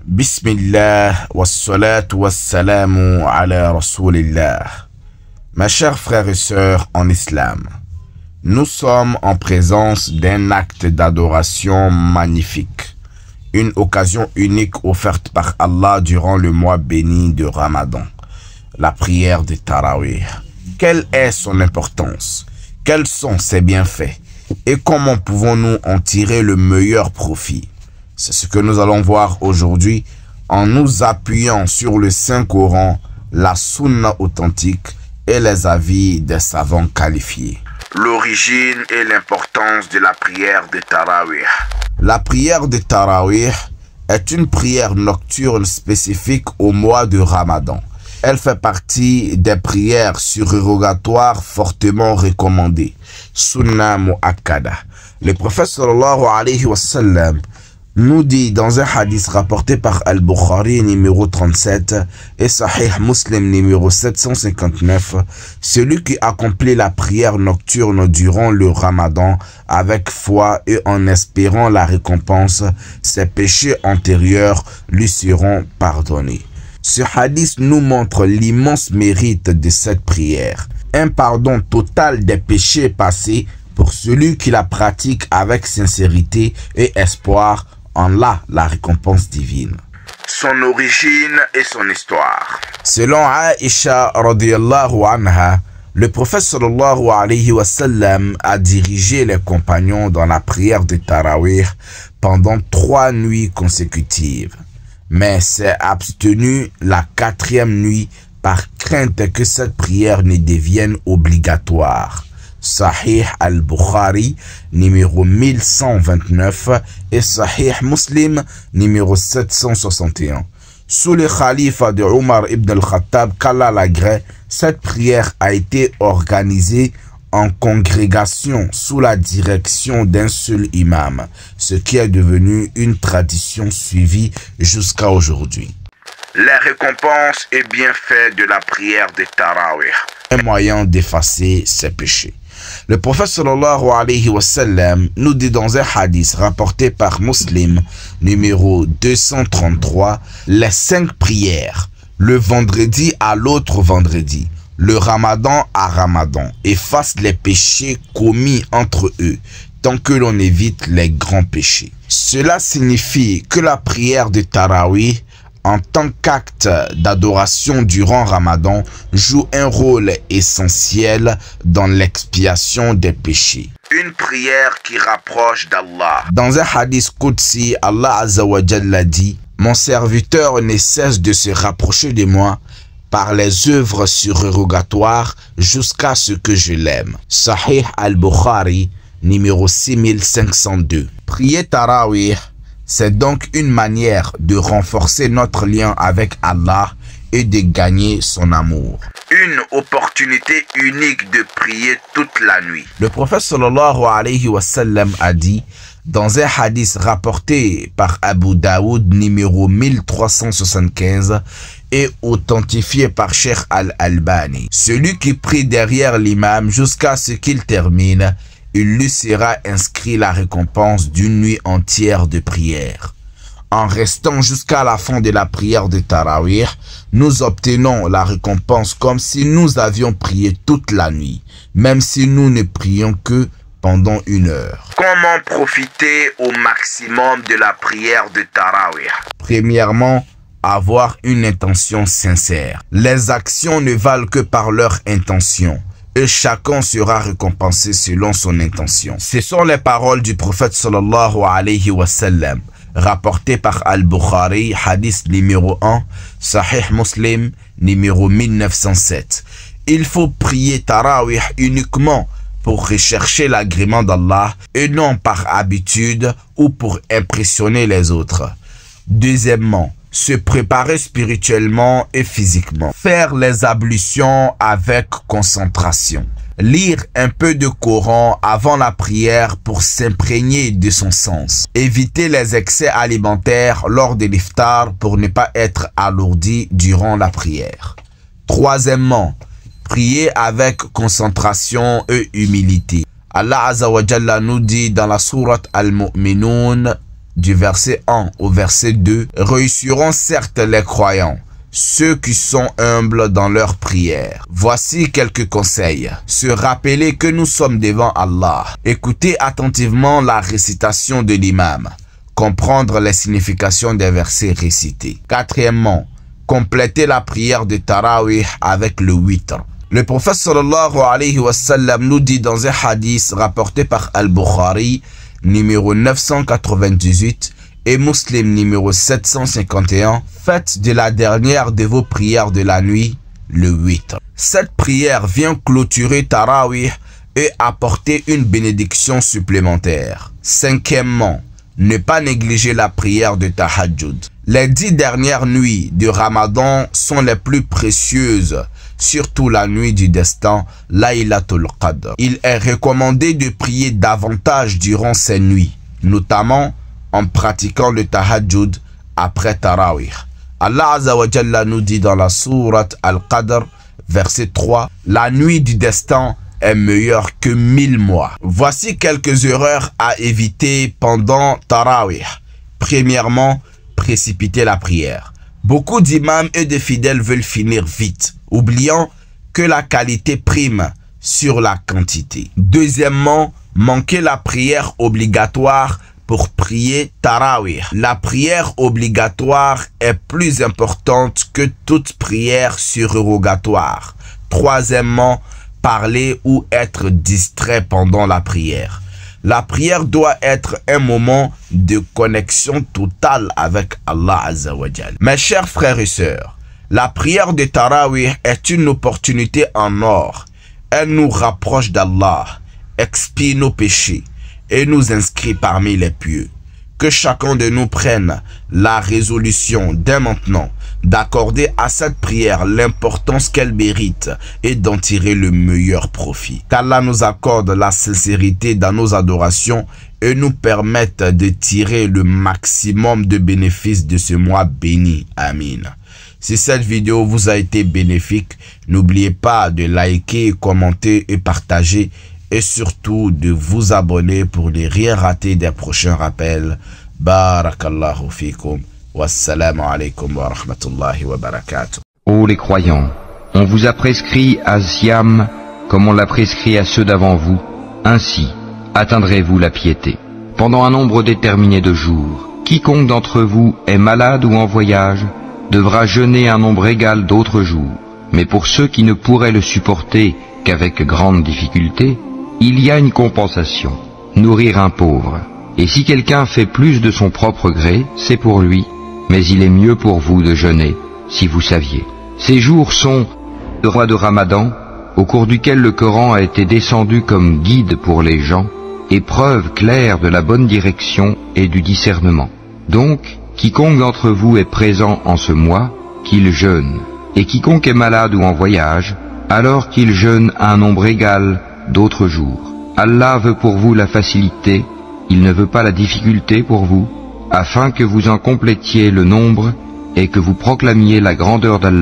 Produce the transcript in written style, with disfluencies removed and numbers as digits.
Bismillah, wassalatu wassalamu ala rasoulillah. Mes chers frères et sœurs en islam, nous sommes en présence d'un acte d'adoration magnifique, une occasion unique offerte par Allah durant le mois béni de Ramadan, la prière de Tarawih. Quelle est son importance? Quels sont ses bienfaits? Et comment pouvons-nous en tirer le meilleur profit? C'est ce que nous allons voir aujourd'hui en nous appuyant sur le Saint-Coran, la Sunna authentique et les avis des savants qualifiés. L'origine et l'importance de la prière de Tarawih. La prière de Tarawih est une prière nocturne spécifique au mois de Ramadan. Elle fait partie des prières surérogatoires fortement recommandées. Sunna mu'akkada. Le prophète sallallahu alayhi wa sallam nous dit dans un hadith rapporté par Al-Bukhari numéro 37 et Sahih Muslim numéro 759, celui qui accomplit la prière nocturne durant le Ramadan avec foi et en espérant la récompense, ses péchés antérieurs lui seront pardonnés. Ce hadith nous montre l'immense mérite de cette prière. Un pardon total des péchés passés pour celui qui la pratique avec sincérité et espoir en la récompense divine. Son origine et son histoire. Selon Aïcha radiyallahu anha, le prophète sallallahu alayhi wa sallam a dirigé les compagnons dans la prière de Tarawih pendant 3 nuits consécutives, mais s'est abstenu la 4e nuit par crainte que cette prière ne devienne obligatoire. Sahih al-Bukhari numéro 1129 et Sahih Muslim numéro 761. Sous le khalife de Omar ibn al-Khattab, qu'Allah l'agrée, cette prière a été organisée en congrégation sous la direction d'un seul imam, ce qui est devenu une tradition suivie jusqu'à aujourd'hui. Les récompenses et bienfaits de la prière de Tarawih. Un moyen d'effacer ses péchés. Le prophète sallallahu alayhi wa sallam nous dit dans un hadith rapporté par Muslim numéro 233, les 5 prières, le vendredi à l'autre vendredi, le ramadan à ramadan, effacent les péchés commis entre eux, tant que l'on évite les grands péchés. Cela signifie que la prière de Tarawih, en tant qu'acte d'adoration durant Ramadan, joue un rôle essentiel dans l'expiation des péchés. Une prière qui rapproche d'Allah. Dans un hadith Qudsi, Allah Azza wa Jalla dit « Mon serviteur ne cesse de se rapprocher de moi par les œuvres surérogatoires jusqu'à ce que je l'aime. » Sahih al-Bukhari, numéro 6502. Prier Tarawih, c'est donc une manière de renforcer notre lien avec Allah et de gagner son amour. Une opportunité unique de prier toute la nuit. Le prophète sallallahu alayhi wa sallam a dit dans un hadith rapporté par Abu Daoud numéro 1375 et authentifié par Cheikh Al-Albani: celui qui prie derrière l'imam jusqu'à ce qu'il termine, il lui sera inscrit la récompense d'une nuit entière de prière. En restant jusqu'à la fin de la prière de Tarawih, nous obtenons la récompense comme si nous avions prié toute la nuit, même si nous ne prions que pendant 1 heure. Comment profiter au maximum de la prière de Tarawih? Premièrement, avoir une intention sincère. Les actions ne valent que par leur intention, et chacun sera récompensé selon son intention. Ce sont les paroles du prophète sallallahu alayhi wa sallam, rapportées par Al-Bukhari, hadith numéro 1, Sahih Muslim, numéro 1907. Il faut prier Tarawih uniquement pour rechercher l'agrément d'Allah et non par habitude ou pour impressionner les autres. Deuxièmement, se préparer spirituellement et physiquement. Faire les ablutions avec concentration. Lire un peu de Coran avant la prière pour s'imprégner de son sens. Éviter les excès alimentaires lors de l'iftar pour ne pas être alourdi durant la prière. Troisièmement, prier avec concentration et humilité. Allah Azza wa Jalla nous dit dans la sourate Al-Mu'minun du verset 1 au verset 2, réussiront certes les croyants, ceux qui sont humbles dans leurs prières. Voici quelques conseils. Se rappeler que nous sommes devant Allah. Écoutez attentivement la récitation de l'imam. Comprendre les significations des versets récités. Quatrièmement, compléter la prière de Tarawih avec le witr. Le prophète sallallahu alayhi wa sallam nous dit dans un hadith rapporté par Al-Bukhari, numéro 998, et Muslim numéro 751, faites de la dernière de vos prières de la nuit le witr. Cette prière vient clôturer Tarawih et apporter une bénédiction supplémentaire. Cinquièmement, ne pas négliger la prière de Tahajjud. Les 10 dernières nuits de Ramadan sont les plus précieuses, surtout la nuit du destin, Laylatul Qadr. Il est recommandé de prier davantage durant ces nuits, notamment en pratiquant le Tahajjud après Tarawih. Allah Azza wa Jalla nous dit dans la sourate Al-Qadr, verset 3, « La nuit du destin est meilleure que 1000 mois. » Voici quelques erreurs à éviter pendant Tarawih. Premièrement, précipiter la prière. Beaucoup d'imams et de fidèles veulent finir vite, oubliant que la qualité prime sur la quantité. Deuxièmement, manquer la prière obligatoire pour prier Tarawih. La prière obligatoire est plus importante que toute prière surrogatoire. Troisièmement, parler ou être distrait pendant la prière. La prière doit être un moment de connexion totale avec Allah Azza wa Jal. Mes chers frères et sœurs, la prière de Tarawih est une opportunité en or. Elle nous rapproche d'Allah, expie nos péchés et nous inscrit parmi les pieux. Que chacun de nous prenne la résolution dès maintenant d'accorder à cette prière l'importance qu'elle mérite et d'en tirer le meilleur profit. Qu'Allah nous accorde la sincérité dans nos adorations et nous permette de tirer le maximum de bénéfices de ce mois béni. Amin. Si cette vidéo vous a été bénéfique, n'oubliez pas de liker, commenter et partager, et surtout de vous abonner pour ne rien rater des prochains rappels. Barakallahu fikum. Wassalamu alaikum wa rahmatullahi wa barakatuh. Ô les croyants, on vous a prescrit à Siam comme on l'a prescrit à ceux d'avant vous. Ainsi atteindrez-vous la piété. Pendant un nombre déterminé de jours, quiconque d'entre vous est malade ou en voyage devra jeûner un nombre égal d'autres jours. Mais pour ceux qui ne pourraient le supporter qu'avec grande difficulté, il y a une compensation, nourrir un pauvre. Et si quelqu'un fait plus de son propre gré, c'est pour lui, mais il est mieux pour vous de jeûner, si vous saviez. Ces jours sont le mois de Ramadan, au cours duquel le Coran a été descendu comme guide pour les gens, et preuve claire de la bonne direction et du discernement. Donc, quiconque d'entre vous est présent en ce mois, qu'il jeûne, et quiconque est malade ou en voyage, alors qu'il jeûne un nombre égal d'autres jours. Allah veut pour vous la facilité, il ne veut pas la difficulté pour vous, afin que vous en complétiez le nombre et que vous proclamiez la grandeur d'Allah.